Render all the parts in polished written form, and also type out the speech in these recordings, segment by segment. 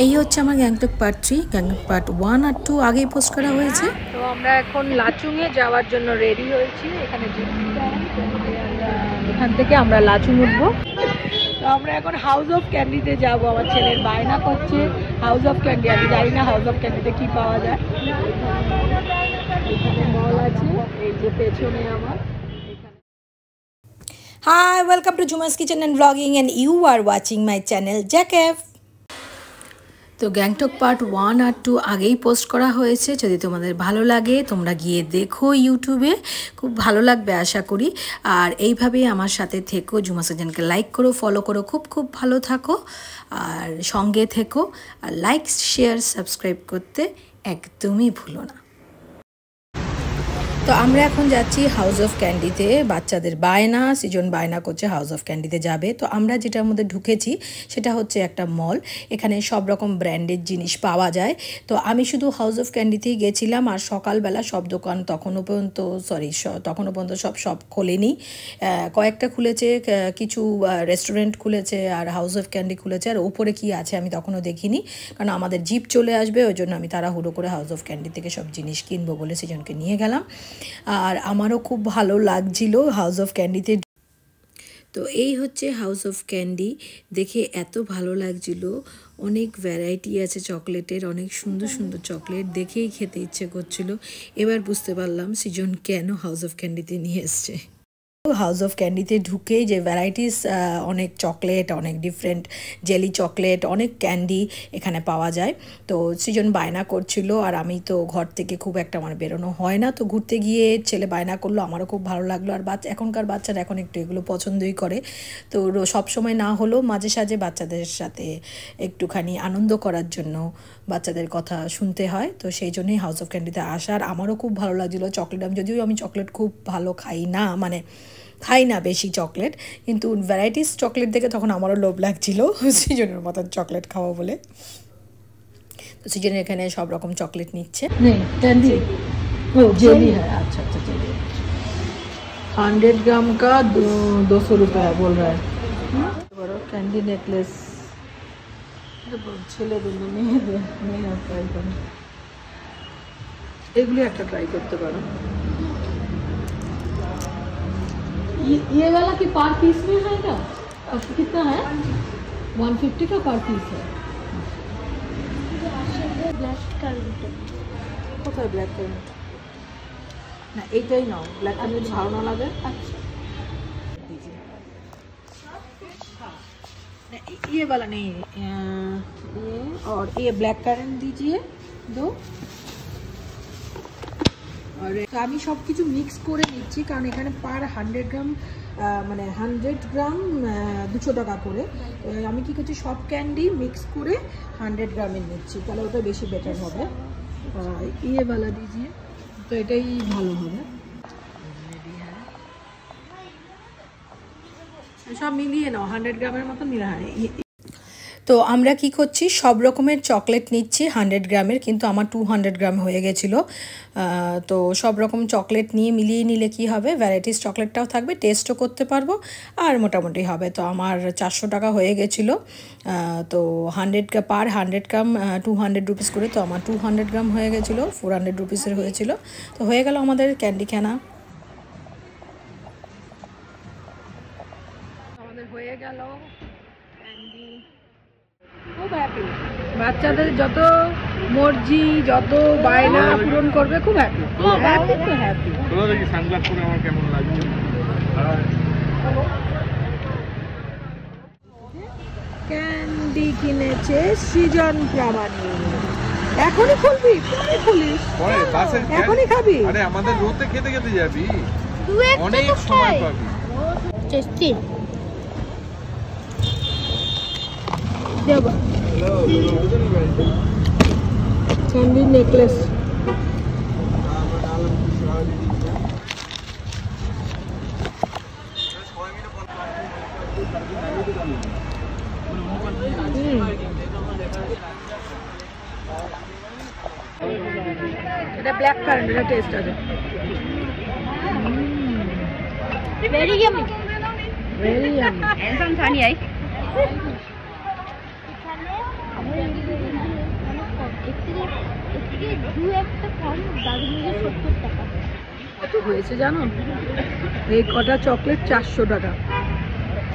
এই হচ্ছে আমার গ্যাংটক পার্ট 3, গ্যাংটক পার্ট 1 আর 2 আগেই পোস্ট করা হয়েছে। তো আমরা এখন লাচুংয়ে যাওয়ার জন্য রেডি হয়েছি। এখানে এখান থেকে আমরা লাচুং উঠবো। তো আমরা এখন হাউস অফ ক্যান্ডিতে যাব। আমার ছেলের বায়না করছে হাউস অফ ক্যান্ডি। আমি জানি না হাউস অফ ক্যান্ডিতে কি পাওয়া যায়। এখানে মল আছে, এই যে পেছনে আমার। Hi, welcome to Juma's Kitchen and Vlogging and you are watching my channel Jakef. তো গ্যাংটক পার্ট 1 আর 2 আগেই পোস্ট করা হয়েছে। যদি তোমাদের ভালো লাগে তোমরা গিয়ে দেখো ইউটিউবে, খুব ভালো লাগবে আশা করি। আর এইভাবেই আমার সাথে থেকো, জুমাস কিচেনকে লাইক করো, ফলো করো, খুব ভালো থাকো আর সঙ্গে থেকো। আর লাইক, শেয়ার, সাবস্ক্রাইব করতে একদমই ভুলো না। তো আমরা এখন যাচ্ছি হাউস অফ ক্যান্ডিতে। বাচ্চাদের বায়না, সিজন বায়না করছে হাউস অফ ক্যান্ডিতে যাবে। তো আমরা যেটার মধ্যে ঢুকেছি সেটা হচ্ছে একটা মল। এখানে সব রকম ব্র্যান্ডেড জিনিস পাওয়া যায়। তো আমি শুধু হাউস অফ ক্যান্ডিতেই গেছিলাম। আর সকালবেলা সব দোকান তখনও পর্যন্ত সব খোলেনি। কয়েকটা খুলেছে, কিছু রেস্টুরেন্ট খুলেছে আর হাউস অফ ক্যান্ডি খুলেছে। আর ওপরে কি আছে আমি তখনও দেখিনি, কারণ আমাদের জিপ চলে আসবে। ওই জন্য আমি তাড়াহুড়ো করে হাউস অফ ক্যান্ডি থেকে সব জিনিস কিনবো বলে সিজনকে নিয়ে গেলাম। আর আমারও খুব ভালো লাগছিল হাউস অফ ক্যান্ডিতে। তো এই হচ্ছে হাউস অফ ক্যান্ডি, দেখে এত ভালো লাগছিল। অনেক ভ্যারাইটি আছে চকলেটের, অনেক সুন্দর সুন্দর চকলেট, দেখেই খেতে ইচ্ছে করছিল। এবার বুঝতে পারলাম সিজন কেন হাউস অফ ক্যান্ডিতে নিয়ে এসছে। হাউস অফ ক্যান্ডিতে ঢুকেই যে ভ্যারাইটিস, অনেক চকলেট, অনেক ডিফারেন্ট জেলি চকলেট, অনেক ক্যান্ডি এখানে পাওয়া যায়। তো সিজন বায়না করছিল আর আমি তো ঘর থেকে খুব একটা আমার বেরোনো হয় না। তো ঘুরতে গিয়ে ছেলে বায়না করলো, আমারও খুব ভালো লাগলো। আর এখনকার বাচ্চারা এখন একটু এগুলো পছন্দই করে। তো সবসময় না হলেও মাঝে সাঝে বাচ্চাদের সাথে একটুখানি আনন্দ করার জন্য বাচ্চাদের কথা শুনতে হয়। তো সেই জন্যই হাউস অফ ক্যান্ডিতে আসার। আমারও খুব ভালো লাগছিলো চকলেট। যদিও আমি চকলেট খুব ভালো খাই না বেশি চকলেট, কিন্তু ভ্যারাইটিস চকলেট দেখে তখন আমারও লোভ লাগছিল সিজনের মতন চকলেট খাওয়া বলে। তো সিজনের এখানে সব রকম চকলেট নিচ্ছে। ক্যান্ডি জেলি হ্যাঁ, अच्छा জেলি 100 ग्राम का 200 रुपया बोल रहा है। ক্যান্ডি নেকলেস ছেলেদের মেয়েদের ট্রাই করো, এগুলি একটা ট্রাই করতে পারো। ये वाला कि पर पीस में है क्या? कितना है? 150 का पर पीस है। ब्लैक कलर কোথায় ব্ল্যাক কালার? না এইটাই নাও, ব্ল্যাক কালার ভালো না লাগে। ये वाला नहीं, ये और ये ब्लैक कलर दीजिए दो। আর আমি সব কিছু মিক্স করে নিচ্ছি, কারণ এখানে পার 100 গ্রাম মানে 100 গ্রাম 200 টাকা করে। আমি কি করছি, সব ক্যান্ডি মিক্স করে 100 গ্রামের নিচ্ছি, তাহলে ওটা বেশি বেটার হবে। ইয়ে বালা দিজিয়ে, তো এটাই ভালো হবে। সব মিলিয়ে নাও, 100 গ্রামের মতো মিলা হয়। তো আমরা কি করছি, সব রকমের চকলেট নিচ্ছি 100 গ্রামের, কিন্তু আমার 200 গ্রাম হয়ে গেছিলো। তো সব রকম চকলেট নিয়ে মিলিয়ে নিলে কি হবে, ভ্যারাইটিস চকলেটটাও থাকবে, টেস্টও করতে পারবো আর মোটামুটি হবে। তো আমার 400 টাকা হয়ে গেছিলো। তো 100 গ্রাম 200 রুপিস করে, তো আমার 200 গ্রাম হয়ে গেছিলো, 400 রুপিসের হয়েছিল। তো হয়ে গেল আমাদের ক্যান্ডি খানা। আমাদের হয়ে গেল ক্যান্ডি। খুব হ্যাপি, বাচ্চাদের যত মর্জি, যত বায়না পূরণ করবে, খুব হ্যাপি। ক্যান্ডি কিনেছে সৃজন প্রামাণিক। এখনই খুলবি? খুলিস এখনই খাবি? আরে আমাদের রোতে খেতে খেতে যাবি, অনেক সময় পাবি। টেস্টি দেবা ক্যান্ডি নেকলেস। এটা ব্ল্যাক কারেন্ট, এটা টেস্ট আছে। Very yummy. Very yummy. Handsome Thani, এর থেকে দু একটা কম দাদু নিজের 70 টাকা। কত হয়েছে জানো? এই কটা চকলেট 400 টাকা।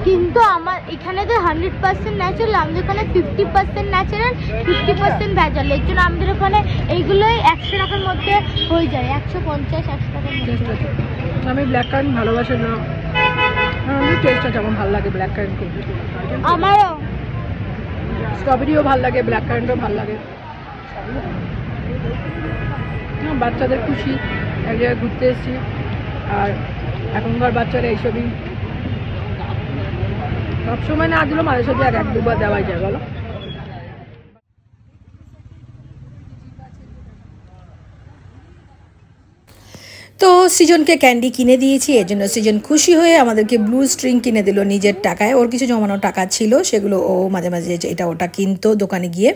কিন্তু আমার এখানে তো 100% ন্যাচারাল, আমাদের ওখানে 50% ন্যাচারাল 50% ভেজাল। এর জন্য আমাদের ওখানে এইগুলোই 100 টাকার মধ্যে হয়ে যায়, 150-100 টাকার মধ্যে। আমি ব্ল্যাক কারেন্ট ভালোবাসি না, আমার টেস্টটা যেমন ভালো লাগে ব্ল্যাক কারেন্ট খুব। আমারও স্ট্রবেরিও ভালো লাগে, ব্ল্যাক কারেন্টও ভালো লাগে। বাচ্চাদের খুশি, এক জায়গায় ঘুরতে এসেছি, আর এখনকার বাচ্চারা এইসবই সবসময় না দিলেও মাঝে সাথে আর 1-2 বার দেওয়াই যায় বলো। তো সৃজনকে ক্যান্ডি কিনে দিয়েছি, এর জন্য সৃজন খুশি হয়ে আমাদেরকে ব্লু স্ট্রিং কিনে দিল নিজের টাকায়। ওর কিছু জমানো টাকা ছিল, সেগুলো ও মাঝে মাঝে এটা ওটা কিনতো দোকানে গিয়ে।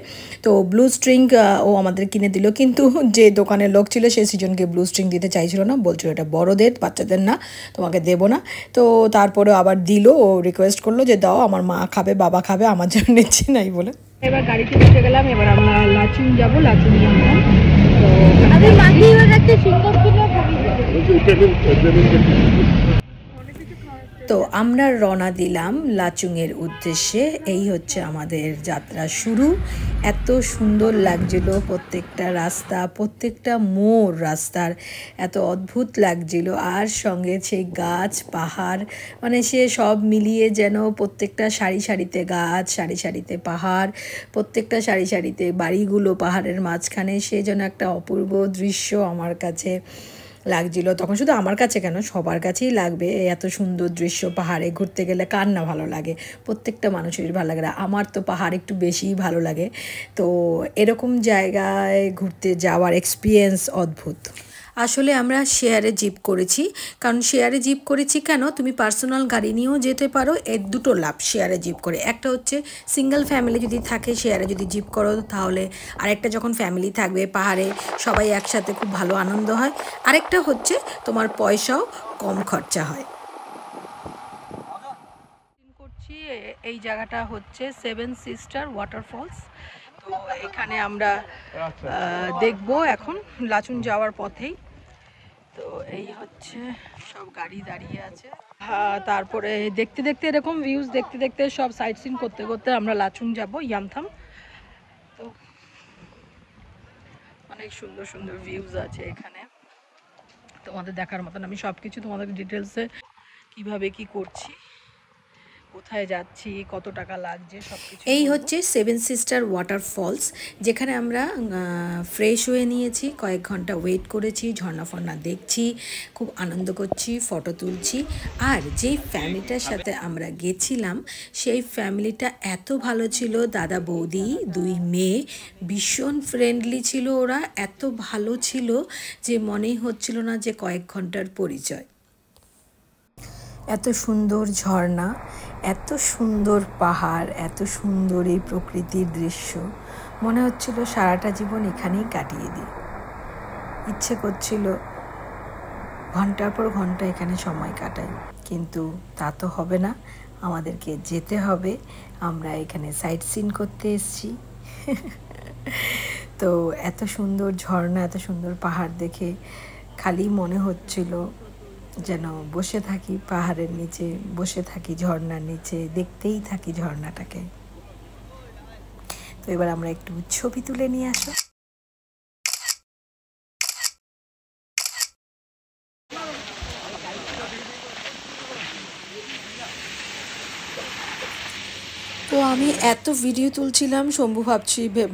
তো ব্লু স্ট্রিং ও আমাদের কিনে দিল, কিন্তু যে দোকানের লোক ছিল সে সৃজনকে ব্লু স্ট্রিং দিতে চাইছিল না, বলছিল এটা বড়দের, বাচ্চাদের না, তোমাকে দেবো না। তো তারপরে আবার দিল, ও রিকোয়েস্ট করলো যে দাও, আমার মা খাবে, বাবা খাবে, আমার জন্য নিচ্ছি নাই বলে। এবার গাড়িতে বসে গেলাম, এবার আমরা লাচুং যাবো, লাচুং যাবো। তো আমি মাঝে এবার একটা সিঙ্গার কিনে তো আমরা রওনা দিলাম লাচুংয়ের উদ্দেশ্যে। এই হচ্ছে আমাদের যাত্রা শুরু। এত সুন্দর লাগছিল প্রত্যেকটা রাস্তা, প্রত্যেকটা মোড় রাস্তার এত অদ্ভুত লাগছিল, আর সঙ্গে সেই গাছ পাহাড়, মানে সে সব মিলিয়ে যেন প্রত্যেকটা সারি সারিতে গাছ, সারি সারিতে পাহাড়, প্রত্যেকটা সারি সারিতে বাড়িগুলো পাহাড়ের মাঝখানে, সে যেন একটা অপূর্ব দৃশ্য আমার কাছে লাগছিল। তখন শুধু আমার কাছে কেন, সবার কাছেই লাগবে, এত সুন্দর দৃশ্য। পাহাড়ে ঘুরতে গেলে কার না ভালো লাগে, প্রত্যেকটা মানুষের ভালো লাগে। আমার তো পাহাড় একটু বেশিই ভালো লাগে। তো এরকম জায়গায় ঘুরতে যাওয়ার এক্সপিরিয়েন্স অদ্ভুত। আসলে আমরা শেয়ারে জিপ করেছি, কারণ শেয়ারে জিপ করেছি কেন, তুমি পার্সোনাল গাড়ি নিয়েও যেতে পারো, এর দুটো লাভ শেয়ারে জিপ করে। একটা হচ্ছে সিঙ্গেল ফ্যামিলি যদি থাকে শেয়ারে যদি জিপ করো তাহলে, আরেকটা যখন ফ্যামিলি থাকবে পাহাড়ে সবাই একসাথে খুব ভালো আনন্দ হয়। আরেকটা হচ্ছে তোমার পয়সাও কম খরচা হয়। করছি এই জায়গাটা হচ্ছে 7 সিস্টার ওয়াটারফলস। তো এখানে আমরা দেখবো এখন লাচুং যাওয়ার পথেই। তো এই হচ্ছে সব গাড়ি দাঁড়িয়ে আছে, তারপরে দেখতে দেখতে এরকম ভিউজ দেখতে দেখতে সব সাইট সিন করতে করতে আমরা লাচুং যাব, ইয়ামথাম। তো অনেক সুন্দর সুন্দর ভিউজ আছে এখানে, তোমাদের দেখার মতন। আমি সব কিছু তোমাদের ডিটেলসে কিভাবে কি করছি, কোথায় যাচ্ছি, কত টাকা লাগছে, সব কিছু। এই হচ্ছে 7 সিস্টার ওয়াটারফলস, যেখানে আমরা ফ্রেশ হয়ে নিয়েছি, কয়েক ঘন্টা ওয়েট করেছি, ঝর্ণা ফর্ণা দেখছি, খুব আনন্দ করছি, ফটো তুলছি। আর যেই ফ্যামিলিটার সাথে আমরা গেছিলাম সেই ফ্যামিলিটা এত ভালো ছিল, দাদা বৌদি 2 মেয়ে, ভীষণ ফ্রেন্ডলি ছিল ওরা, এত ভালো ছিল যে মনেই হচ্ছিল না যে কয়েক ঘন্টার পরিচয়। এত সুন্দর ঝর্ণা, এত সুন্দর পাহাড়, এত সুন্দর এই প্রকৃতির দৃশ্য, মনে হচ্ছিল সারাটা জীবন এখানেই কাটিয়ে দিই। ইচ্ছে করছিল ঘন্টার পর ঘন্টা এখানে সময় কাটাই, কিন্তু তা তো হবে না, আমাদেরকে যেতে হবে। আমরা এখানে সাইট সিন করতে এসেছি। তো এত সুন্দর ঝর্ণা, এত সুন্দর পাহাড় দেখে খালি মনে হচ্ছিল যেন বসে থাকি পাহাড়ের নিচে, বসে থাকি ঝর্ণার নিচে, দেখতেই থাকি ঝর্ণাটাকে। তো এবার আমরা একটু ছবি তুলে নিয়ে আসো। তো আমি এত ভিডিও তুলছিলাম, শম্ভু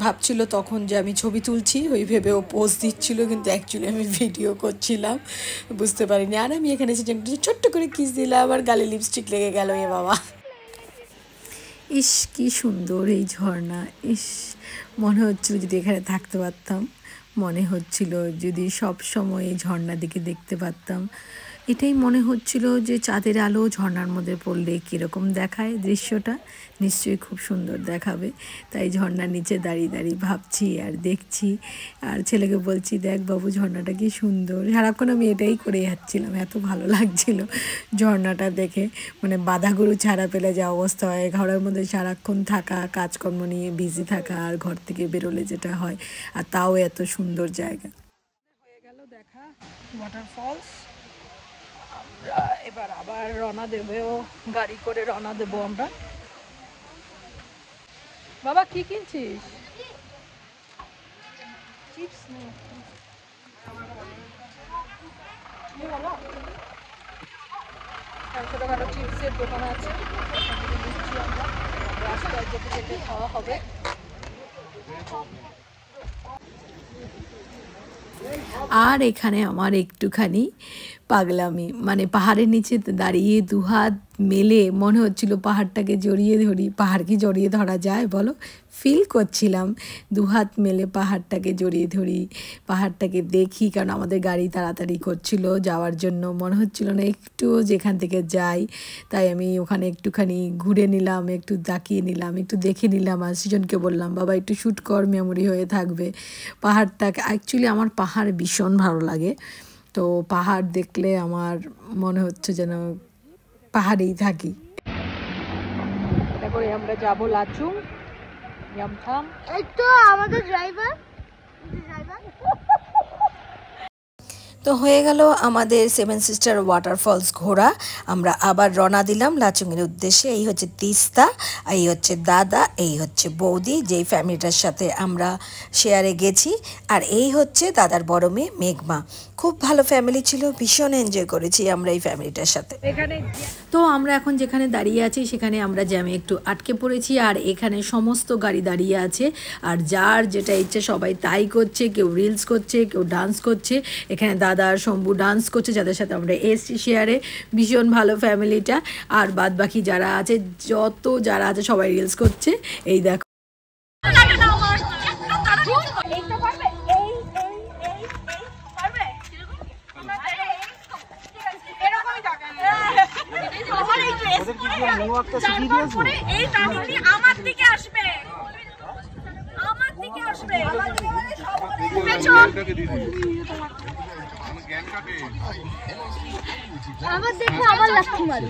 ভাবছিল তখন যে আমি ছবি তুলছি, ওই ভেবে ও পোজ দিচ্ছিল, কিন্তু অ্যাকচুয়ালি আমি ভিডিও করছিলাম, বুঝতে পারিনি। আর আমি এখানে এসে ছোট্ট করে কিস দিলাম, আর গালে লিপস্টিক লেগে গেল, এ বাবা। ইস কি সুন্দর এই ঝর্ণা, ইস মনে হচ্ছিল যদি এখানে থাকতে পারতাম, মনে হচ্ছিল যদি সব সময় এই ঝর্ণা দিকে দেখতে পারতাম, এটাই মনে হচ্ছিল যে চাঁদের আলো ঝর্ণার মধ্যে পড়লে কীরকম দেখায় দৃশ্যটা, নিশ্চয়ই খুব সুন্দর দেখাবে। তাই ঝর্ণার নিচে দাঁড়িয়ে দাঁড়িয়ে ভাবছি আর দেখছি, আর ছেলেকে বলছি দেখ বাবু ঝর্ণাটা কি সুন্দর। সারাক্ষণ আমি এটাই করে যাচ্ছিলাম, এত ভালো লাগছিল ঝর্ণাটা দেখে। মানে বাধাগুলো ছাড়া পেলে যা অবস্থা হয়, ঘরের মধ্যে সারাক্ষণ থাকা, কাজকর্ম নিয়ে বিজি থাকা, আর ঘর থেকে বেরোলে যেটা হয়, আর তাও এত সুন্দর জায়গা। হয়ে গেল দেখা ওয়াটারফলস। আমরা এবার আবার রওনা দেবো, গাড়ি করে রওনা দেবো আমরা। বাবা কি কিনছিস? চিপস নেই, ছোটখাটো চিপসের দোকান আছে, আমরা রাস্তায় যেতে যেতে খাওয়া হবে। আর এখানে আমার একটুখানি পাগলামি, মানে পাহাড়ের নিচে দাঁড়িয়ে দুহাত মেলে মনে হচ্ছিল পাহাড়টাকে জড়িয়ে ধরি। পাহাড় কি জড়িয়ে ধরা যায় বলো? ফিল করছিলাম দুহাত মেলে পাহাড়টাকে জড়িয়ে ধরি, পাহাড়টাকে দেখি, কারণ আমাদের গাড়ি তাড়াতাড়ি করছিল যাওয়ার জন্য। মনে হচ্ছিল না একটু যেখান থেকে যাই, তাই আমি ওখানে একটুখানি ঘুরে নিলাম, একটু তাকিয়ে নিলাম, একটু দেখে নিলাম। আর সৃজনকে বললাম বাবা একটু শ্যুট কর, মেমোরি হয়ে থাকবে পাহাড়টাকে। অ্যাকচুয়ালি আমার পাহাড় ভীষণ ভালো লাগে, তো পাহাড় দেখলে আমার মনে হচ্ছে যেন পাহাড়েই থাকি। তারপরে আমরা যাবো লাচুং, ইয়ামথাম। এই তো আমাদের ড্রাইভার। তো হয়ে গেল আমাদের 7 সিস্টার ওয়াটারফলস ঘোরা। আমরা আবার রওনা দিলাম লাচুংয়ের উদ্দেশ্যে। এই হচ্ছে তিস্তা, এই হচ্ছে দাদা, এই হচ্ছে বৌদি, যেই ফ্যামিলিটার সাথে আমরা শেয়ারে গেছি, আর এই হচ্ছে দাদার বড় মেয়ে মেঘমা। খুব ভালো ফ্যামিলি ছিল, ভীষণ এনজয় করেছি আমরা এই ফ্যামিলিটার সাথে। তো আমরা এখন যেখানে দাঁড়িয়ে আছি সেখানে আমরা জ্যামে একটু আটকে পড়েছি, আর এখানে সমস্ত গাড়ি দাঁড়িয়ে আছে, আর যার যেটা ইচ্ছে সবাই তাই করছে। কেউ রিলস করছে, কেউ ডান্স করছে। এখানে দাদা আর শম্ভু ডান্স করছে, যাদের সাথে আমরা এসছি শেয়ারে। ভীষণ ভালো ফ্যামিলিটা। আর বাদ বাকি যারা আছে, যারা আছে সবাই রিলস করছে। এই দেখো আমার দিকে আসবে, আমার দিকে আসবে। আবার দেখো আবার লাথি মারি।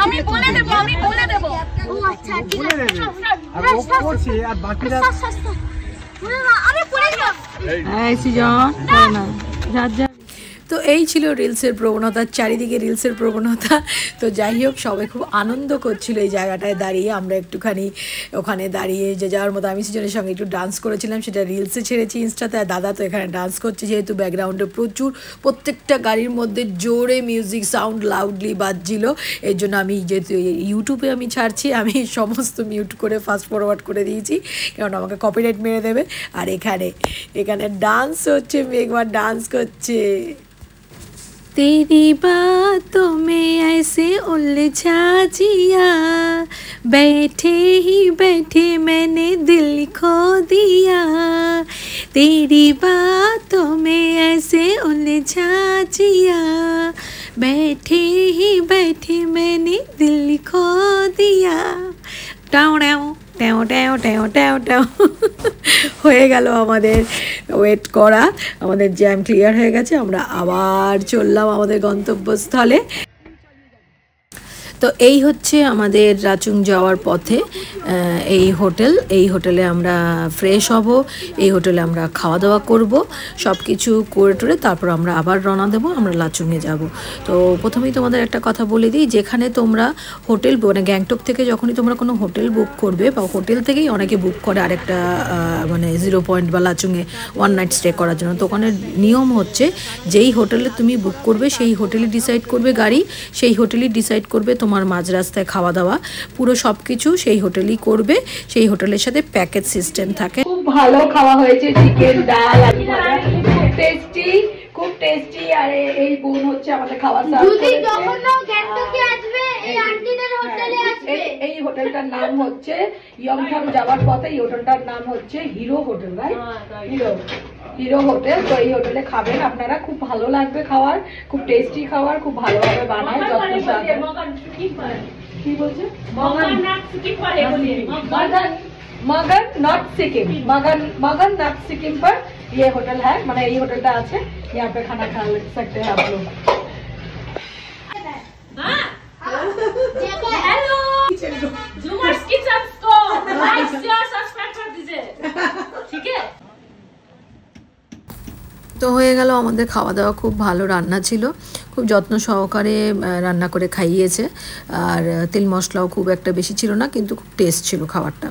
আমি বলে দেব, আমি বলে দেব। ও আচ্ছা ঠিক আছে। আর ও করছে আর বাকিরা আরে পড়ে গেল। এই সিজন না যা যা। তো এই ছিল রিলসের প্রবণতা, চারিদিকে রিলসের প্রবণতা। তো যাই হোক, সবাই খুব আনন্দ করছিল এই জায়গাটায় দাঁড়িয়ে। আমরা একটুখানি ওখানে দাঁড়িয়ে যে যাওয়ার মতো আমি সিজনের সঙ্গে একটু ডান্স করেছিলাম, সেটা রিলসে ছেড়েছি ইনস্টাতে। আর দাদা তো এখানে ডান্স করছে, যেহেতু ব্যাকগ্রাউন্ডে প্রচুর প্রত্যেকটা গাড়ির মধ্যে জোরে মিউজিক সাউন্ড লাউডলি বাজছিল। এর জন্য আমি যেহেতু ইউটিউবে আমি ছাড়ছি, আমি সমস্ত মিউট করে ফাস্ট ফরওয়ার্ড করে দিয়েছি, কারণ আমাকে কপিরাইট মেরে দেবে। আর এখানে ডান্স হচ্ছে, মেঘমা ডান্স করছে। तेरी बातों में ऐसे उलझा जिया, बैठे ही बैठे मैंने दिल खो दिया। तेरी बातों में ऐसे उलझा जिया, बैठे ही बैठे मैंने दिल खो दिया। टाउ टाउ ট্যাও ট্যাও ট্যাও ট্যাও ট্যাও হয়ে গেল আমাদের ওয়েট করা। আমাদের জ্যাম ক্লিয়ার হয়ে গেছে, আমরা আবার চললাম আমাদের গন্তব্যস্থলে। তো এই হচ্ছে আমাদের লাচুং যাওয়ার পথে এই হোটেলে আমরা ফ্রেশ হব, এই হোটেলে আমরা খাওয়া দাওয়া করব, সব কিছু করে টোরে তারপর আমরা আবার রওনা দেবো, আমরা লাচুংয়ে যাব। তো প্রথমেই তোমাদের একটা কথা বলে দিই, যেখানে তোমরা হোটেল মানে গ্যাংটক থেকে যখনই তোমরা কোনো হোটেল বুক করবে, বা হোটেল থেকেই অনেকে বুক করে আরেকটা মানে 0 পয়েন্ট বা লাচুংয়ে 1 নাইট স্টে করার জন্য। তো ওখানে নিয়ম হচ্ছে যেই হোটেলে তুমি বুক করবে সেই হোটেলই ডিসাইড করবে গাড়ি, সেই হোটেলই ডিসাইড করবে তোমার মাঝ রাস্তায় খাওয়া দাওয়া, পুরো সব কিছু সেই হোটেলই করবে। সেই হোটেলের সাথে প্যাকেজ সিস্টেম থাকে। খুব ভালো খাওয়া হয়েছে, চিকেন, ডাল, আলু ভাজা, খুব টেস্টি, খুব টেস্টি। আর এই বোন হচ্ছে আমাদের খাওয়া সার্ভ যদি করেছে। কখনো গ্যাংটকে আসবে এই আন্টিদের হোটেলে এই হোটেলটার নাম হচ্ছে ইয়ংথাং যাওয়ার পথে এই হোটেলটার নাম হচ্ছে hero hotel, right? Hero hotel. তো এই হোটেলে খাবেন আপনারা, খুব ভালো লাগবে খাওয়ার, খুব টেস্টি খাবার, খুব ভালোভাবে বানায়, যত্ন সহকারে। কি বলছে? মগন नॉर्थ सिक्किम, मगन नॉर्थ सिक्किम पर ये होटल है, माने ये होटल আছে, यहाँ पे खाना खा सकते हैं आप लोग। हेलो झूमर किचन को लाइक शेयर सब्सक्राइब कर दीजिए, ठीक है? তো হয়ে গেল আমাদের খাওয়া দাওয়া। খুব ভালো রান্না ছিল, খুব যত্ন সহকারে রান্না করে খাইয়েছে। আর তেল মশলাও খুব একটা বেশি ছিল না, কিন্তু খুব টেস্ট ছিল খাবারটা।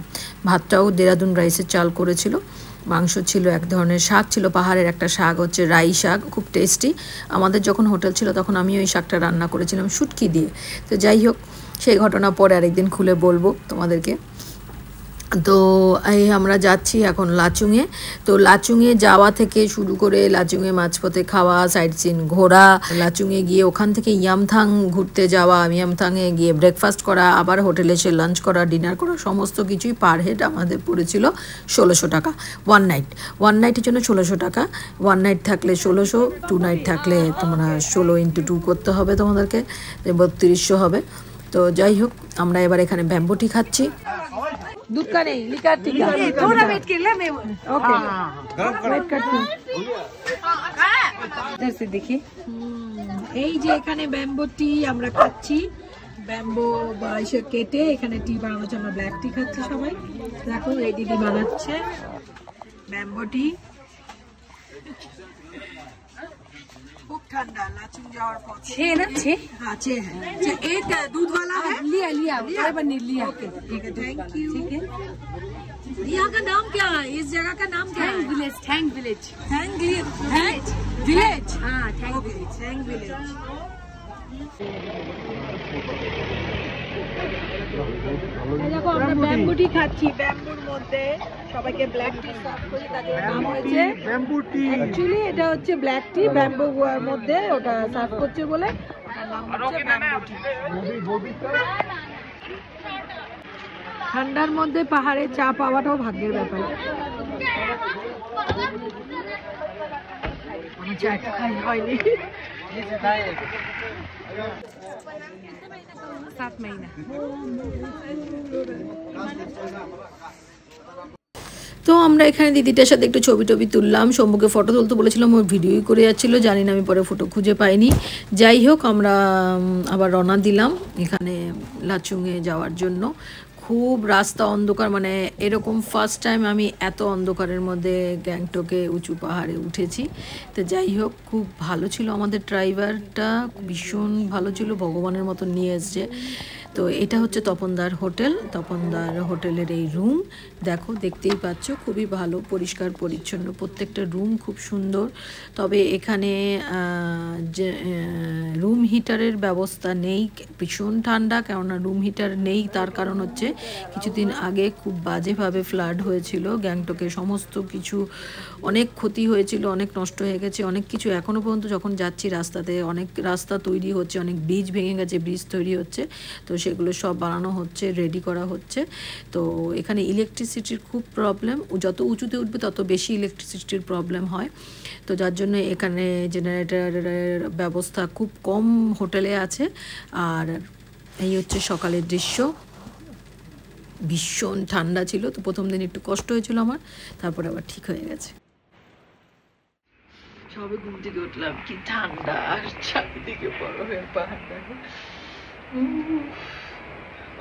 ভাতটাও দেরাদুন রাইসের চাল করেছিল, মাংস ছিল, এক ধরনের শাক ছিল, পাহাড়ের একটা শাক হচ্ছে রাই শাক, খুব টেস্টি। আমাদের যখন হোটেল ছিল তখন আমি ওই শাকটা রান্না করেছিলাম শুটকি দিয়ে। তো যাই হোক, সেই ঘটনা পরে আরেকদিন খুলে বলবো তোমাদেরকে। তো এই আমরা যাচ্ছি এখন লাচুংয়ে। তো লাচুংয়ে যাওয়া থেকে শুরু করে লাচুংয়ে মাঝপথে খাওয়া, সাইট সিন ঘোরা, লাচুংয়ে গিয়ে ওখান থেকে ইয়ামথাং ঘুরতে যাওয়া, ইয়ামথাংয়ে গিয়ে ব্রেকফাস্ট করা, আবার হোটেলে এসে লাঞ্চ করা, ডিনার করা, সমস্ত কিছুই পার হেড আমাদের পড়েছিল 1600 টাকা। ওয়ান নাইটের জন্য 1600 টাকা। ওয়ান নাইট থাকলে 1600, 2 নাইট থাকলে তোমরা 16 × 2 করতে হবে তোমাদেরকে, 3200 হবে। তো যাই হোক, আমরা এবার এখানে ব্যাম্বু টি খাচ্ছি। दूध का नहीं, लिकर टीका। थोड़ा वेट कर ले, मैं ओके वेट करती हूँ। इधर से देखिए, এই যে এখানে ব্যাম্বো টি আমরা খাচ্ছি। ব্যাম্বো এসে কেটে এখানে টি বানানোর জন্য ব্ল্যাক টি খাচ্ছি সবাই। দেখো এই দিদি বানাচ্ছে ব্যাম্বো টি, खूब ठंडा। लाचुंग जावर पहुंचे 6 ना 6, हाँ 6 है। एक दूध वाला है, लिया लिया लिया। ठीक है, थैंक यू। ठीक है, यहाँ का नाम क्या है? इस जगह का नाम क्या है? थैंग विलेज। हाँ, थैंग विलेज। দেখো আমরা ব্যাম্বু টি খাচ্ছি। ব্যাম্বুর মধ্যে সবাইকে ব্ল্যাক টি সার্ভ করি, তাদের নাম হয়েছে ব্যাম্বু টি। অ্যাকচুয়ালি এটা হচ্ছে ব্ল্যাক টি, ব্যাম্বুর মধ্যে ওটা সার্ভ করছে বলে ওটার নাম হচ্ছে ব্যাম্বু টি। ঠান্ডার মধ্যে পাহাড়ে চা পাওয়াটাও ভাগ্যের ব্যাপার। চা খাই হয়নি, 7 महीना। তো আমরা এখানে দিদিটার সাথে একটু ছবি টবি তুললাম। শম্ভুকে ফটো তুলতে বলেছিলাম, ওর ভিডিওই করে যাচ্ছিলো, জানি না আমি পরে ফটো খুঁজে পাইনি। যাই হোক, আমরা আবার রওনা দিলাম এখানে লাচুংয়ে যাওয়ার জন্য। খুব রাস্তা অন্ধকার, মানে এরকম ফার্স্ট টাইম আমি এত অন্ধকারের মধ্যে গ্যাংটকে উঁচু পাহাড়ে উঠেছি। তো যাই হোক, খুব ভালো ছিল আমাদের ড্রাইভারটা, ভীষণ ভালো ছিল, ভগবানের মতো নিয়ে এসছে। তো এটা হচ্ছে তপনদার হোটেল। তপনদার হোটেলের এই রুম দেখো, দেখতেই পাচ্ছ, খুবই ভালো, পরিষ্কার পরিচ্ছন্ন, প্রত্যেকটা রুম খুব সুন্দর। তবে এখানে যে রুম হিটারের ব্যবস্থা নেই, ভীষণ ঠান্ডা। কেননা রুম হিটার নেই, তার কারণ হচ্ছে কিছুদিন আগে খুব বাজেভাবে ফ্লাড হয়েছিল গ্যাংটকে, সমস্ত কিছু অনেক ক্ষতি হয়েছিল, অনেক নষ্ট হয়ে গেছে, অনেক কিছু এখনও পর্যন্ত যখন যাচ্ছি রাস্তাতে অনেক রাস্তা তৈরি হচ্ছে, অনেক ব্রিজ ভেঙে গেছে, ব্রিজ তৈরি হচ্ছে, তো সেগুলো সব বানানো হচ্ছে, রেডি করা হচ্ছে। তো এখানে ইলেকট্রিসিটির খুব প্রবলেম, যত উঁচুতে উঠবে তত বেশি ইলেকট্রিসিটির প্রবলেম হয়। তো যার জন্য এখানে জেনারেটরের ব্যবস্থা খুব কম হোটেলে আছে। আর এই হচ্ছে সকালের দৃশ্য, ভীষণ ঠান্ডা ছিল। তো প্রথম দিন একটু কষ্ট হয়েছিল আমার, তারপরে আবার ঠিক হয়ে গেছে। সবে ঘুম থেকে উঠলাম, কি ঠান্ডা, আর চারিদিকে বরফের পাহাড়। দেখো,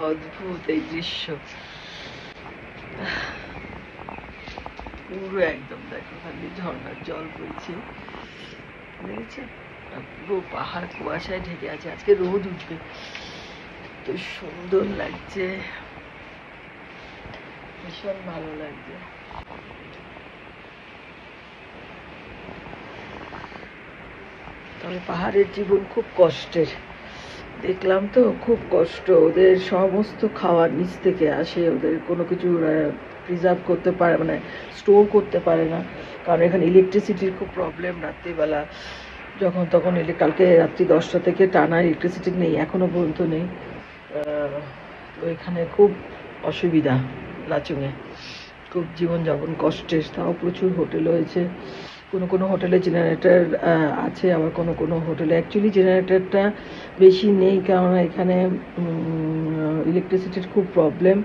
অদ্ভুত এই দৃশ্য, পুরো একদম দেখো, খালি ঝর্ণার জল বইছে, দেখেছো? পুরো পাহাড় কুয়াশায় ঢেকে আছে। আজকে রোদ উঠবে, তো সুন্দর লাগছে, ভীষণ ভালো লাগছে। তবে পাহাড়ের জীবন খুব কষ্টের, দেখলাম তো, খুব কষ্ট। ওদের সমস্ত খাবার নিচ থেকে আসে, ওদের কোনো কিছু প্রিজার্ভ করতে পারে, মানে স্টোর করতে পারে না, কারণ এখানে ইলেকট্রিসিটির খুব প্রবলেম। রাত্রিবেলা যখন তখন কালকে রাত্রি 10টা থেকে টানা ইলেকট্রিসিটি নেই, এখনো পর্যন্ত নেই। তো তো এখানে খুব অসুবিধা লাচুংয়ে, খুব জীবনযাপন কষ্টের। তাও প্রচুর হোটেল হয়েছে, কোনো কোনো হোটেলে জেনারেটর আছে, আবার কোনো কোনো হোটেলে অ্যাকচুয়ালি জেনারেটরটা বেশি নেই, কারণ এখানে ইলেকট্রিসিটির খুব প্রবলেম।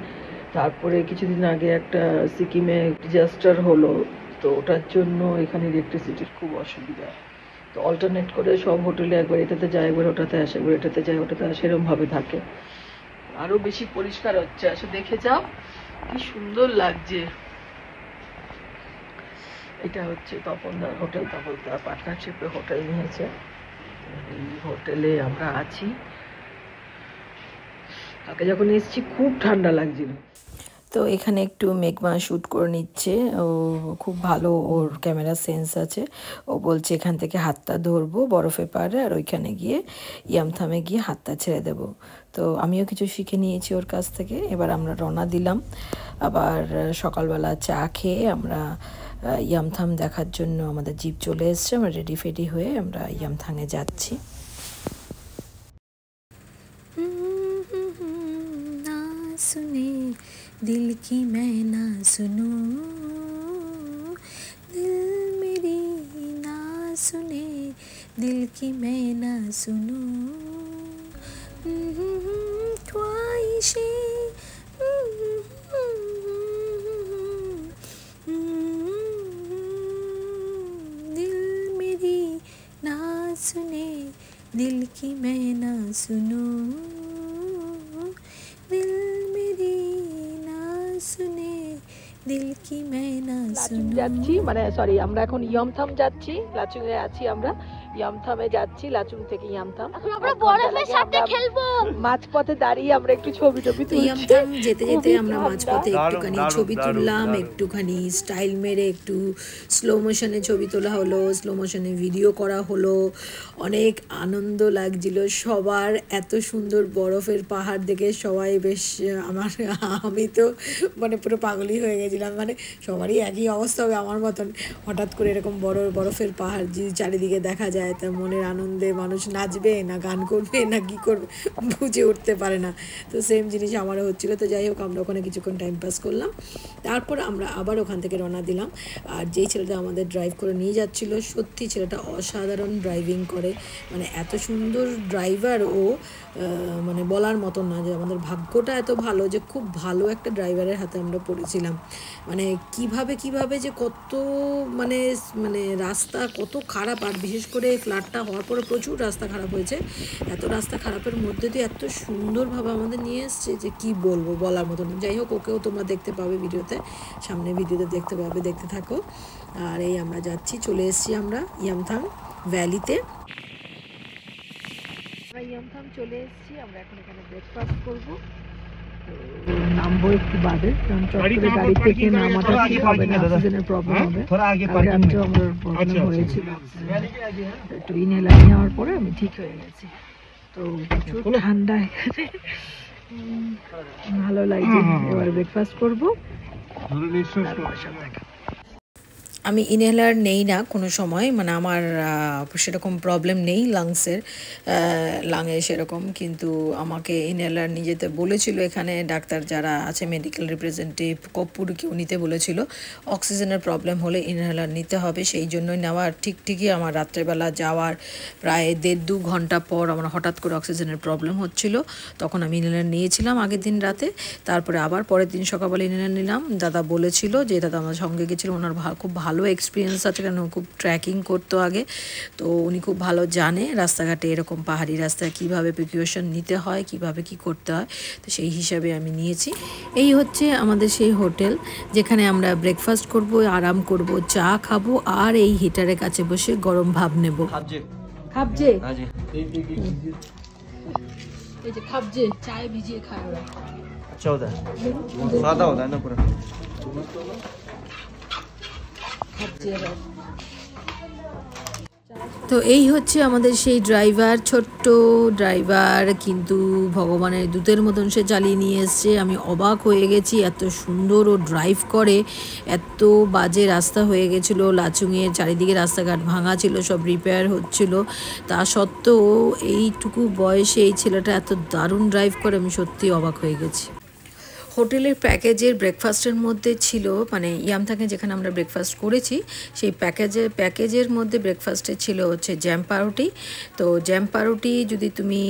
তারপরে কিছুদিন আগে একটা সিকিমে ডিজাস্টার হলো, তো ওটার জন্য এখানে ইলেকট্রিসিটির খুব অসুবিধা। তো অল্টারনেট করে সব হোটেলে একবার এটাতে যায়, একবার ওটাতে আসে, একবার এটাতে যায় ওটাতে আসে, এরকমভাবে থাকে। আরও বেশি পরিষ্কার হচ্ছে, আসলে দেখে যাও কি সুন্দর লাগছে। এটা হচ্ছে তপনদার হোটেল, তপনদার পার্টনারশিপে হোটেল নিয়েছে, এই হোটেলে আমরা আছি। আগে যখন এসেছি খুব ঠান্ডা লাগছিল। তো এখানে একটু মেঘমা শ্যুট করে নিচ্ছে, ও খুব ভালো, ওর ক্যামেরা সেন্স আছে। ও বলছে এখান থেকে হাতটা ধরবো বরফে পারে, আর ওইখানে গিয়ে ইয়ামথামে গিয়ে হাতটা ছেড়ে দেব। তো আমিও কিছু শিখে নিয়েছি ওর কাছ থেকে। এবার আমরা রওনা দিলাম, আবার সকালবেলা চা খেয়ে আমরা ইয়ামথাম দেখার জন্য আমাদের জিপ চলে এসছে। আমরা রেডি ফেডি হয়ে আমরা ইয়ামথাংয়ে যাচ্ছি। सुने दिल की मैं ना सुनूं, दिल मेरी ना सुने, दिल की मैं ना सुनूं, ख्वाहिशें दिल मेरी ना सुने, दिल की मैं ना सुनूं, दिल मेरी ना सुने, दिल की मैं ना सुनूं। যাচ্ছি, মানে সরি, আমরা এখন ইয়ামথাম যাচ্ছি। লাচুংয়ে আছি আমরা, ইয়ামথামে যাচ্ছি, লাচুং থেকে ইয়ামথাম। আমরা বরফের সাথে খেলবো। মাঝপথে দাঁড়িয়ে আমরা একটু ছবি তুলছি। ইয়ামথাম যেতে যেতে আমরা মাঝপথে একটুখানি ছবি তুললাম, একটুখানি স্টাইল মেরে একটু স্লো মোশনে ছবি তোলা হলো, স্লো মোশনে ভিডিও করা হলো। অনেক আনন্দ লাগছিল সবার, এত সুন্দর বরফের পাহাড় দেখে সবাই বেশ, আমি তো মানে পুরো পাগলই হয়ে গেছিলাম। মানে সবারই একই অবস্থা হবে আমার মতন, হঠাৎ করে এরকম বরফের পাহাড় যদি চারিদিকে দেখা যায়, তা মনের আনন্দে মানুষ নাচবে না গান করবে না কি করবে বুঝে উঠতে পারে না। তো সেম জিনিস আমারও হচ্ছিল। তো যাই হোক, আমরা ওখানে কিছুক্ষণ টাইম পাস করলাম, তারপর আমরা আবার ওখান থেকে রওনা দিলাম। আর যেই ছেলেটা আমাদের ড্রাইভ করে নিয়ে যাচ্ছিল, সত্যি ছেলেটা অসাধারণ ড্রাইভিং করে, মানে এত সুন্দর ড্রাইভার ও, মানে বলার মতন না। যে আমাদের ভাগ্যটা এত ভালো যে খুব ভালো একটা ড্রাইভারের হাতে আমরা পড়েছিলাম। মানে কিভাবে যে কত মানে রাস্তা কত খারাপ, আর বিশেষ করে ফ্লাডটা হওয়ার পরে প্রচুর রাস্তা খারাপ হয়েছে। এত রাস্তা খারাপের মধ্যে দিয়ে এত সুন্দরভাবে আমাদের নিয়ে এসছে যে কি বলবো, বলার মতন। যাই হোক, ওকেও তোমরা দেখতে পাবে ভিডিওতে, সামনে ভিডিওতে দেখতে পাবে, দেখতে থাকো। আর এই আমরা যাচ্ছি, চলে এসেছি আমরা ইয়ামথাং ভ্যালিতে। আমরা ইয়ামথাং চলে এসেছি, আমরা এখন এখানে ব্রেকফাস্ট করবো। নামবো একটু বাদে, কারণ চট করে গাড়ি থেকে নামাটা ঠিক হবে না, অক্সিজেনের প্রবলেম হবে। রাত্রে আমার প্রবলেম হয়েছিল, একটু ইনহেলার নেওয়ার পরে আমি ঠিক হয়ে গেছি। তো প্রচুর ঠান্ডা এখানে, ভালো লাগছে। এবার ব্রেকফাস্ট করবো। আমি ইনহেলার নেই না কোনো সময়, মানে আমার সেরকম প্রবলেম নেই লাংয়ে সেরকম, কিন্তু আমাকে ইনহেলার নিয়ে যেতে বলেছিল এখানে ডাক্তার যারা আছে, মেডিকেল রিপ্রেজেন্টেটিভ কপ্পুর কেউ নিতে বলেছিল। অক্সিজেনের প্রবলেম হলে ইনহেলার নিতে হবে, সেই জন্যই নেওয়ার। ঠিকই আমার রাত্রেবেলা যাওয়ার প্রায় 1.5-2 ঘন্টা পর আমার হঠাৎ করে অক্সিজেনের প্রবলেম হচ্ছিল, তখন আমি ইনহেলার নিয়েছিলাম আগের দিন রাতে। তারপরে আবার পরের দিন সকালবেলা ইনহেলার নিলাম। দাদা বলেছিল, যে দাদা আমার সঙ্গে গেছিল, ওনার খুব ভালো এক্সপিরিয়েন্স আছে, কারণ খুব ট্রেকিং করতো আগে, তো উনি খুব ভালো জানে রাস্তাঘাটে এরকম পাহাড়ি রাস্তায় কিভাবে প্রিকশন নিতে হয়, কিভাবে কি করতে হয়। তো সেই হিসাবে আমি নিয়েছি। এই হচ্ছে আমাদের সেই হোটেল, যেখানে আমরা ব্রেকফাস্ট করব, আরাম করব, চা খাবো, আর এই হিটারের কাছে বসে গরম ভাব নেব। খাবজে এই যে খাবজে চায় ভিজিয়ে খায় ওরা। चौदह सादा होता है ना पूरा। খাবজে তো এই হচ্ছে আমাদের সেই ড্রাইভার, ছোট্ট ড্রাইভার, কিন্তু ভগবানের দূতের মতন সে চালিয়ে নিয়ে এসছে। আমি অবাক হয়ে গেছি, এত সুন্দর ও ড্রাইভ করে। এত বাজে রাস্তা হয়ে গেছিলো, লাচুংয়ের চারিদিকে রাস্তাঘাট ভাঙা ছিল, সব রিপেয়ার হচ্ছিল, তা সত্ত্বেও এইটুকু বয়সে এই ছেলেটা এত দারুণ ড্রাইভ করে, আমি সত্যি অবাক হয়ে গেছি। হোটেলের প্যাকেজের ব্রেকফাস্টের মধ্যে ছিল, মানে ইয়ামথাংয়ে যেখানে আমরা ব্রেকফাস্ট করেছি সেই প্যাকেজের মধ্যে ব্রেকফাস্টে ছিল হচ্ছে জ্যাম পাউরুটি। তো জ্যাম পাউরুটি যদি তুমি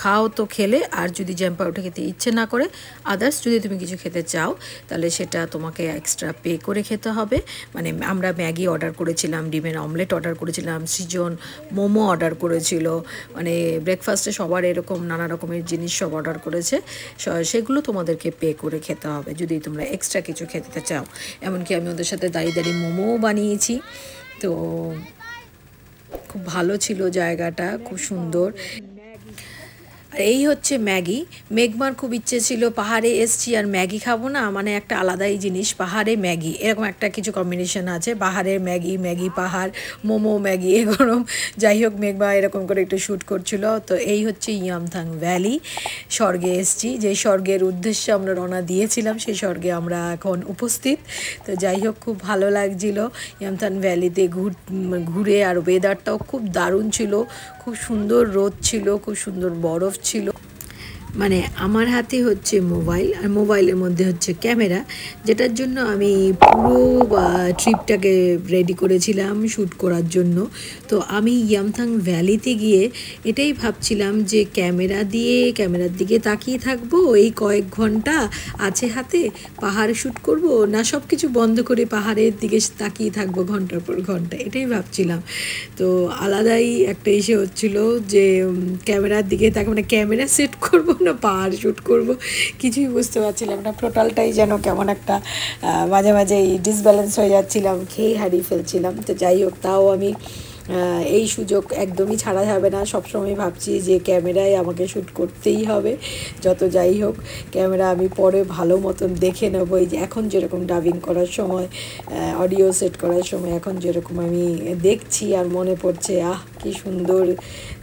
খাও তো খেলে, আর যদি জ্যাম পাউরুটি খেতে ইচ্ছে না করে, আদার্স যদি তুমি কিছু খেতে চাও তাহলে সেটা তোমাকে এক্সট্রা পে করে খেতে হবে। মানে আমরা ম্যাগি অর্ডার করেছিলাম, ডিমের অমলেট অর্ডার করেছিলাম, সৃজন মোমো অর্ডার করেছিল, মানে ব্রেকফাস্টে সবার এরকম নানা রকমের জিনিস সব অর্ডার করেছে, সেগুলো তোমাদেরকে পে করে খেতে হবে যদি তোমরা এক্সট্রা কিছু খেতে চাও। এমনকি আমি ওদের সাথে দাঁড়িয়ে দাঁড়িয়ে মোমোও বানিয়েছি। তো খুব ভালো ছিল জায়গাটা, খুব সুন্দর। আর এই হচ্ছে ম্যাগি। মেঘমার খুব ইচ্ছে ছিল পাহাড়ে এসছি আর ম্যাগি খাবো না, মানে একটা আলাদাই জিনিস, পাহাড়ে ম্যাগি এরকম একটা কিছু কম্বিনেশন আছে, পাহাড়ের ম্যাগি, ম্যাগি পাহাড়, মোমো ম্যাগি এরকম। যাই হোক, মেঘমা এরকম করে একটু শ্যুট করছিল। তো এই হচ্ছে ইয়ামথাং ভ্যালি, স্বর্গে এসছি, যে স্বর্গের উদ্দেশ্যে আমরা রওনা দিয়েছিলাম সেই স্বর্গে আমরা এখন উপস্থিত। তো যাই হোক, খুব ভালো লাগছিল ইয়ামথাং ভ্যালিতে ঘুরে, আর ওয়েদারটাও খুব দারুণ ছিল, খুব সুন্দর রোদ ছিল, খুব সুন্দর বরফ ছিল। মানে আমার হাতে হচ্ছে মোবাইল, আর মোবাইলের মধ্যে হচ্ছে ক্যামেরা, যেটার জন্য আমি পুরো ট্রিপটাকে রেডি করেছিলাম শ্যুট করার জন্য। তো আমি ইয়ামথাং ভ্যালিতে গিয়ে এটাই ভাবছিলাম যে ক্যামেরার দিকে তাকিয়ে থাকবো এই কয়েক ঘন্টা আছে হাতে, পাহাড় শ্যুট করব, না সব কিছু বন্ধ করে পাহাড়ের দিকে তাকিয়ে থাকবো ঘন্টার পর ঘন্টা, এটাই ভাবছিলাম। তো আলাদাই একটা ইসে হচ্ছিলো যে ক্যামেরার দিকে মানে ক্যামেরা সেট করবো না পাহাড় শ্যুট করব, কিছুই বুঝতে পারছিলাম না। টোটালটাই যেন কেমন একটা মাঝে মাঝে ডিসব্যালেন্স হয়ে যাচ্ছিলাম, খেয়ে হারিয়ে ফেলছিলাম। তো যাই হোক, তাও আমি এই সুযোগ একদমই ছাড়া যাবে না, সবসময় ভাবছি যে ক্যামেরায় আমাকে শ্যুট করতেই হবে। যত যাই হোক, ক্যামেরা আমি পরে ভালো মতন দেখে নেব। এই যে এখন যেরকম ডাবিং করার সময়, অডিও সেট করার সময় এখন যেরকম আমি দেখছি আর মনে পড়ছে, আহ কি সুন্দর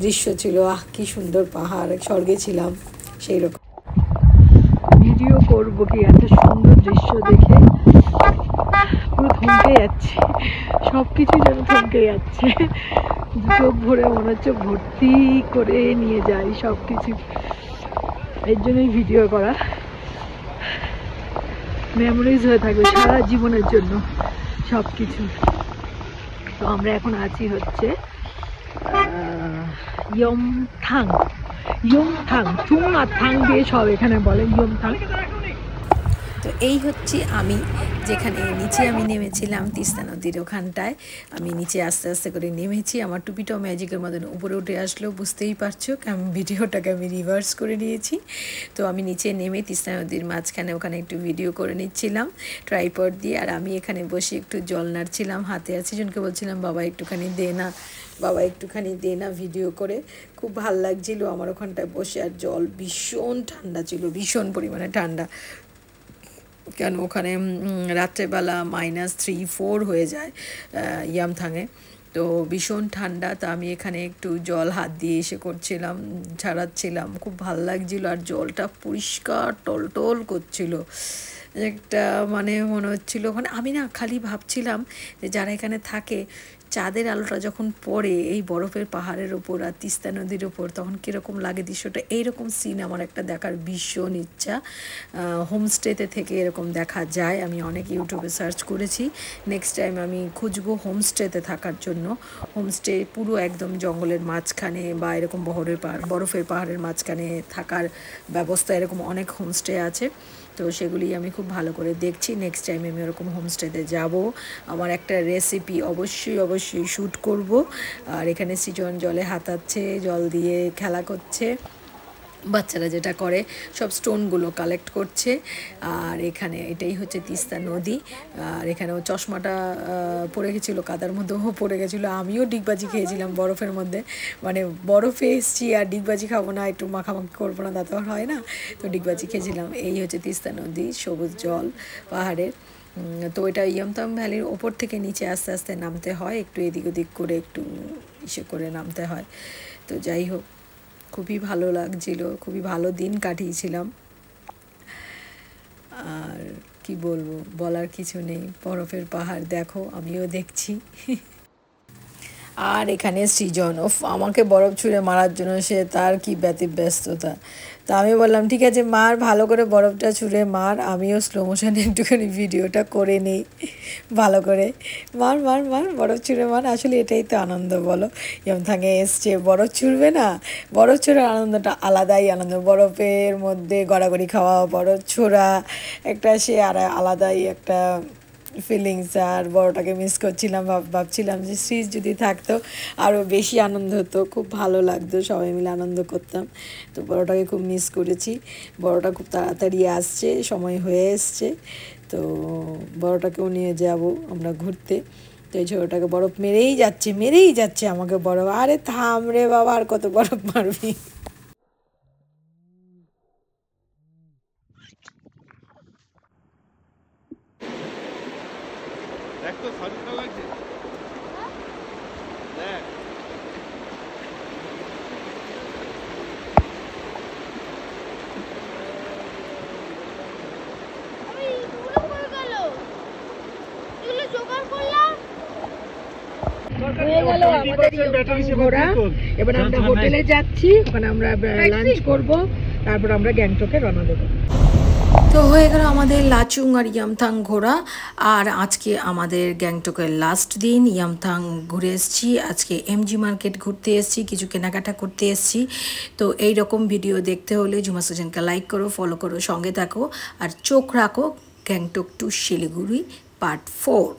দৃশ্য ছিল, আহ কি সুন্দর পাহাড়, স্বর্গে ছিলাম সেই রকম। ভিডিও করব কি, এত সুন্দর দৃশ্য দেখে পুরো থমকে যাচ্ছে, সব কিছু যেন থমকে যাচ্ছে, চোখ ভরে মনে হচ্ছে ভর্তি করে নিয়ে যাই সব কিছু। এর জন্যই ভিডিও করা, মেমোরিজ হয়ে থাকবে সারা জীবনের জন্য সব কিছু। তো আমরা এখন আছি হচ্ছে ইয়মথাং, থুং আর থাং দিয়ে সব এখানে বলে ইয়মথাং। তো এই হচ্ছে আমি যেখানে নিচে আমি নেমেছিলাম তিস্তা নদীর ওখানটায়, আমি নিচে আস্তে আস্তে করে নেমেছি, আমার টুপিটাও ম্যাজিকের মতন উপরে উঠে আসলো, বুঝতেই পারছো ভিডিওটাকে আমি রিভার্স করে নিয়েছি। তো আমি নিচে নেমে তিস্তা নদীর মাঝখানে ওখানে একটু ভিডিও করে নিচ্ছিলাম ট্রাইপড দিয়ে, আর আমি এখানে বসে একটু জল নাড়ছিলাম হাতে। আর সৃজনকে বলছিলাম বাবা একটুখানি দে না ভিডিও করে। খুব ভাল লাগছিলো আমার ওখানটায় বসে, আর জল ভীষণ ঠান্ডা ছিল, ভীষণ পরিমাণে ঠান্ডা, কেন ওখানে রাত্রেবেলা -3-4 হয়ে যায় ইয়ামথাংয়ে, তো ভীষণ ঠান্ডা। তো আমি এখানে একটু জল হাত দিয়ে এসে করছিলাম, ছাড়াচ্ছিলাম, খুব ভাল লাগছিলো। আর জলটা পরিষ্কার টলটল করছিল, একটা মানে মনে হচ্ছিলো ওখানে। আমি না খালি ভাবছিলাম যে যারা এখানে থাকে, চাঁদের আলোটা যখন পড়ে এই বরফের পাহাড়ের ওপর আর তিস্তা নদীর ওপর, তখন কীরকম লাগে দৃশ্যটা। এইরকম সিন আমার একটা দেখার ভীষণ ইচ্ছা, হোমস্টেতে থেকে এরকম দেখা যায়। আমি অনেক ইউটিউবে সার্চ করেছি, নেক্সট টাইম আমি খুঁজবো হোমস্টেতে থাকার জন্য। হোমস্টে পুরো একদম জঙ্গলের মাঝখানে বা এরকম বরফের পাহাড়ের মাঝখানে থাকার ব্যবস্থা, এরকম অনেক হোমস্টে আছে। তো সেগুলি আমি খুব ভালো করে দেখছি, নেক্সট টাইম আমি ওরকম হোমস্টেতে যাব। আমার একটা রেসিপি অবশ্যই শ্যুট করব। আর এখানে সৃজন জলে হাতাচ্ছে, জল দিয়ে খেলা করছে, বাচ্চারা যেটা করে, সব স্টোনগুলো কালেক্ট করছে। আর এখানে এটাই হচ্ছে তিস্তা নদী। আর এখানেও চশমাটা পড়ে গেছিলো, কাদার মধ্যেও পড়ে গেছিলো। আমিও ডিগবাজি খেয়েছিলাম বরফের মধ্যে, মানে বরফে এসছি আর ডিগবাজি খাবো না, একটু মাখামাখি করবো না, তাতে হয় না, তো ডিগবাজি খেয়েছিলাম। এই হচ্ছে তিস্তা নদী, সবুজ জল পাহাড়ের। তো এটা ইয়ামথাং ভ্যালির ওপর থেকে নিচে আস্তে আস্তে নামতে হয়, একটু এদিক ওদিক করে একটু ইসে করে নামতে হয়। তো যাই হোক, খুবই ভালো লাগছিল, খুবই ভালো দিন কাটিয়েছিলাম। আর কি বলবো, বলার কিছু নেই। বরফের পাহাড় দেখো, আমিও দেখছি। আর এখানে সৃজন আমাকে বরফ ছুঁড়ে মারার জন্য সে তার কি ব্যস্ততা। তা আমি বললাম ঠিক আছে মার, ভালো করে বরফটা ছুঁড়ে মার, আমিও স্লো মোশনে একটুখানি ভিডিওটা করে নিই ভালো করে। মার মার মার, বরফ ছুঁড়ে মার। আসলে এটাই তো আনন্দ বলো, ইয়ামথাংয়ে এসছে, বরফ ছুঁড়বে না, বরফ ছোড়ার আনন্দটা আলাদাই আনন্দ। বরফের মধ্যে গড়াগড়ি খাওয়া, বরফ ছোড়া একটা সে আর আলাদাই একটা ফিলিংস। আর বড়টাকে মিস করছিলাম, ভাবছিলাম যে শ্রীজ যদি থাকতো আরও বেশি আনন্দ হতো, খুব ভালো লাগতো, সবাই মিলে আনন্দ করতাম। তো বড়টাকে খুব মিস করেছি। বড়টা খুব তাড়াতাড়ি আসছে, সময় হয়ে এসছে, তো বড়টাকেও নিয়ে যাব আমরা ঘুরতে। তো এই ছোটোটাকে বরফ মেরেই যাচ্ছে আমাকে বরফ। আরে থাম রে বাবা, আর কত বরফ মারবি। দেখ তো সরিষা লাগছে, দেখ হয়ে গেল আমাদের ঘোরা। এবার আমরা হোটেলে যাচ্ছি, ওখানে আমরা লাঞ্চ করব, তারপর আমরা গ্যাংটকে রওনা দেবো। তো হয়ে গেল আমাদের লাচুং আর ইয়ামথাং ঘোরা। আর আজকে আমাদের গ্যাংটকের লাস্ট দিন। ইয়ামথাং ঘুরে এসেছি, আজকে এমজি মার্কেট ঘুরতে এসেছি, কিছু কেনাকাটা করতে এসেছি। তো এই রকম ভিডিও দেখতে হলে ঝুমা সুজনকে লাইক করো, ফলো করো, সঙ্গে থাকো, আর চোখ রাখো গ্যাংটক টু শিলিগুড়ি পার্ট 4।